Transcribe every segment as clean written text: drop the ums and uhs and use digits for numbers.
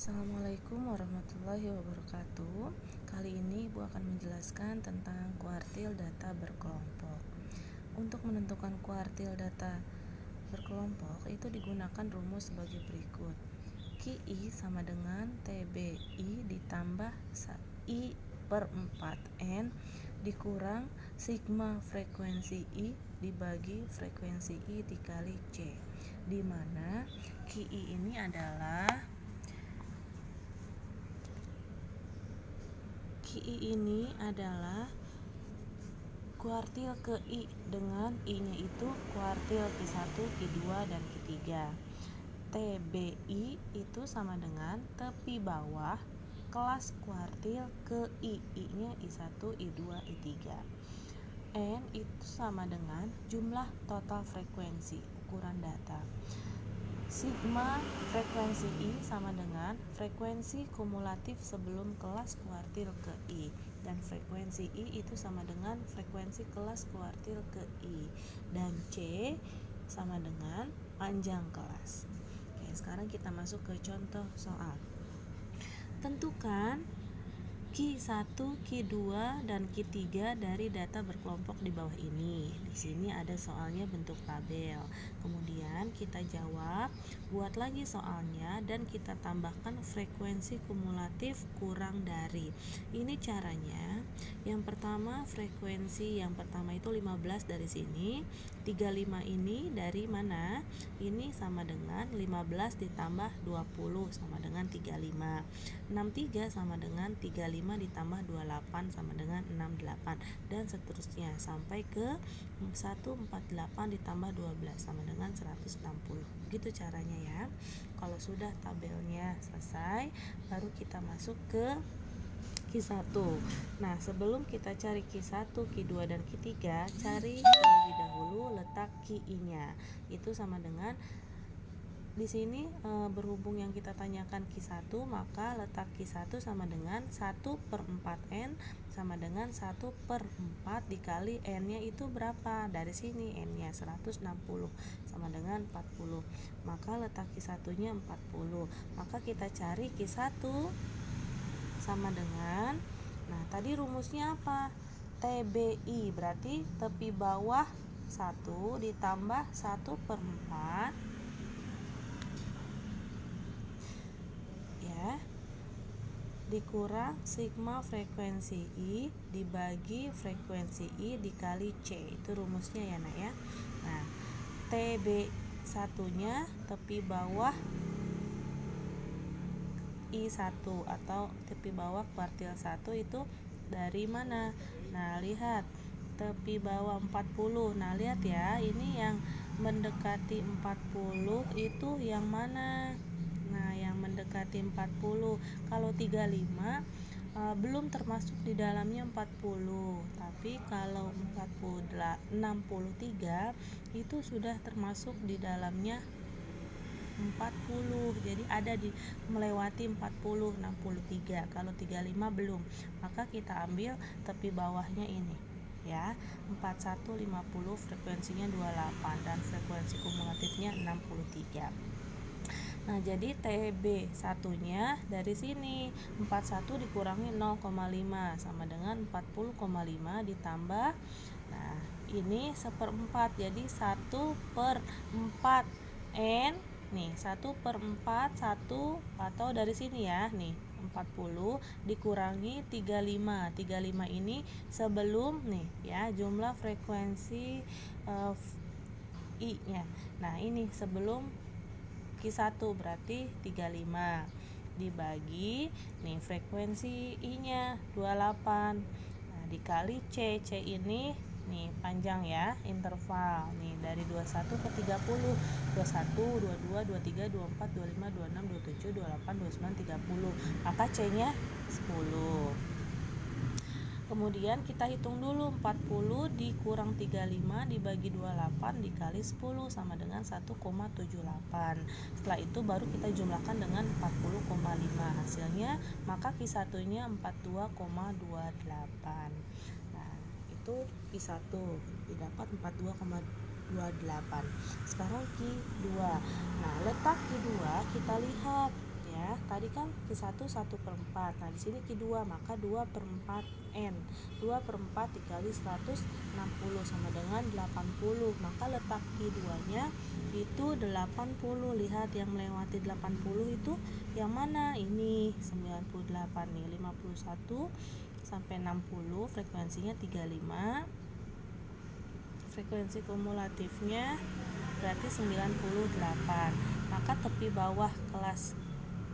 Assalamualaikum warahmatullahi wabarakatuh. Kali ini Ibu akan menjelaskan tentang kuartil data berkelompok. Untuk menentukan kuartil data berkelompok itu digunakan rumus sebagai berikut. QI sama dengan TBI ditambah I per 4N dikurang sigma frekuensi I dibagi frekuensi I dikali C, di mana QI ini adalah kuartil ke I dengan I-nya itu kuartil Q1, Q2, dan Q3. TBI itu sama dengan tepi bawah kelas kuartil ke I-nya I1, I2, I3. N itu sama dengan jumlah total frekuensi ukuran data. Sigma frekuensi I sama dengan frekuensi kumulatif sebelum kelas kuartil ke I, dan frekuensi I itu sama dengan frekuensi kelas kuartil ke I, dan C sama dengan panjang kelas. Oke, sekarang kita masuk ke contoh soal. Tentukan Q1, Q2, dan Q3 dari data berkelompok di bawah ini. Di sini ada soalnya bentuk tabel. Kemudian kita jawab, buat lagi soalnya dan kita tambahkan frekuensi kumulatif kurang dari. Ini caranya. Yang pertama, frekuensi yang pertama itu 15 dari sini. 35 ini dari mana? Ini sama dengan 15 ditambah 20 sama dengan 35. 63 sama dengan 35 ditambah 28 sama dengan 68, dan seterusnya sampai ke 148 ditambah 12 sama dengan 160. Begitu caranya ya. Kalau sudah tabelnya selesai, baru kita masuk ke Q1. Nah, sebelum kita cari Q1, Q2, dan Q3, cari terlebih dahulu letak QI-nya. Itu sama dengan di sini berhubung yang kita tanyakan Q1, maka letak Q1 sama dengan 1 per 4N sama dengan 1 per 4 dikali N-nya itu berapa? Dari sini N-nya 160 sama dengan 40. Maka letak Q1-nya 40. Maka kita cari Q1 sama dengan, nah tadi rumusnya apa? TBI, berarti tepi bawah 1 ditambah 1 per 4 dikurang sigma frekuensi I dibagi frekuensi I dikali C. Itu rumusnya ya nak ya. Nah, TB satunya tepi bawah I1 atau tepi bawah kuartil 1 itu dari mana? Nah, lihat tepi bawah 40. Nah, lihat ya, ini yang mendekati 40 itu yang mana? Nah, yang mendekati 40. Kalau 35 belum termasuk di dalamnya 40. Tapi kalau 63 itu sudah termasuk di dalamnya 40. Jadi ada di melewati 40, 63. Kalau 35 belum. Maka kita ambil tepi bawahnya ini ya. 4150 frekuensinya 28 dan frekuensi kumulatifnya 63. Nah, jadi TB satunya dari sini 41 dikurangi 0,5 sama dengan 40,5 ditambah, nah ini 1/4, jadi 1 per 4 N nih, 1 per 4 1 atau dari sini ya nih 40 dikurangi 35 ini sebelum nih ya jumlah frekuensi I nya. Nah, ini sebelum Q1 berarti 35 dibagi nih frekuensi I-nya 28. Nah, dikali C. C ini nih panjang ya, interval nih dari 21 ke 30. 21, 22, 23, 24, 25, 26, 27, 28, 29, 30. Maka C-nya 10. Kemudian kita hitung dulu 40 dikurang 35 dibagi 28 dikali 10 sama dengan 1,78. Setelah itu baru kita jumlahkan dengan 40,5 hasilnya, maka Q1-nya 42,28. Nah, itu Q1 didapat 42,28. Sekarang Q2. Nah, letak Q2 kita lihat ya. ya. Tadi kan Q1 1/4. Nah, di sini Q2 maka 2/4 N. 2/4 dikali 160 sama dengan 80. Maka letak Q2-nya itu 80. Lihat yang melewati 80 itu yang mana? Ini 98 nih. 51 sampai 60 frekuensinya 35. Frekuensi kumulatifnya berarti 98. Maka tepi bawah kelas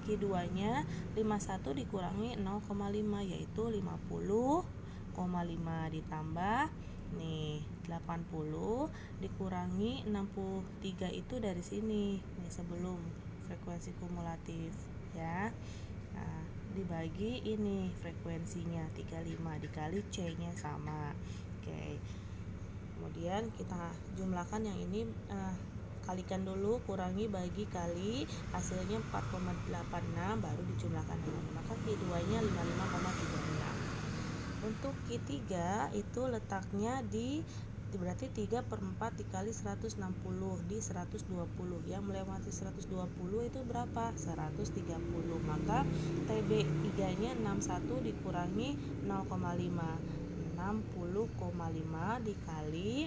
Q2-nya 51 dikurangi 0,5 yaitu 50,5 ditambah nih 80 dikurangi 63 itu dari sini nih sebelum frekuensi kumulatif ya. Nah, dibagi ini frekuensinya 35 dikali C-nya sama. Oke. Kemudian kita jumlahkan yang ini, kalikan dulu, kurangi, bagi, kali, hasilnya 4,86 baru dijumlahkan dengan ini. Maka Q2-nya 55,36. Untuk Q3 itu letaknya berarti 3/4 dikali 160 di 120. Yang melewati 120 itu berapa? 130. Maka TB3-nya 61 dikurangi 0,5. 60,5 dikali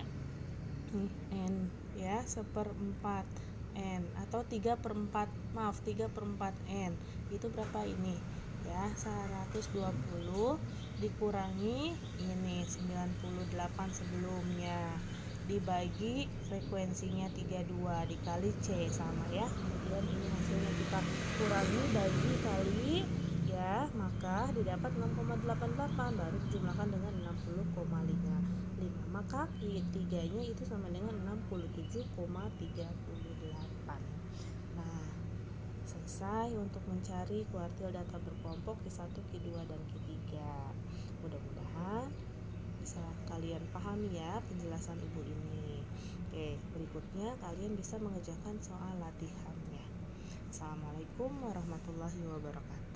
N ya, 1/4 N atau 3/4 N itu berapa ini ya, 120 dikurangi ini 98 sebelumnya dibagi frekuensinya 32 dikali C sama ya. Kemudian ini hasilnya kita kurangi, bagi, kali ya, maka didapat 6,88 baru dijumlahkan dengan 60,5. Maka Q3-nya itu sama dengan 67,38. Nah, selesai untuk mencari kuartil data berkelompok Q1, Q2 dan Q3. Mudah-mudahan bisa kalian pahami ya penjelasan Ibu ini. Oke, berikutnya kalian bisa mengerjakan soal latihannya. Assalamualaikum warahmatullahi wabarakatuh.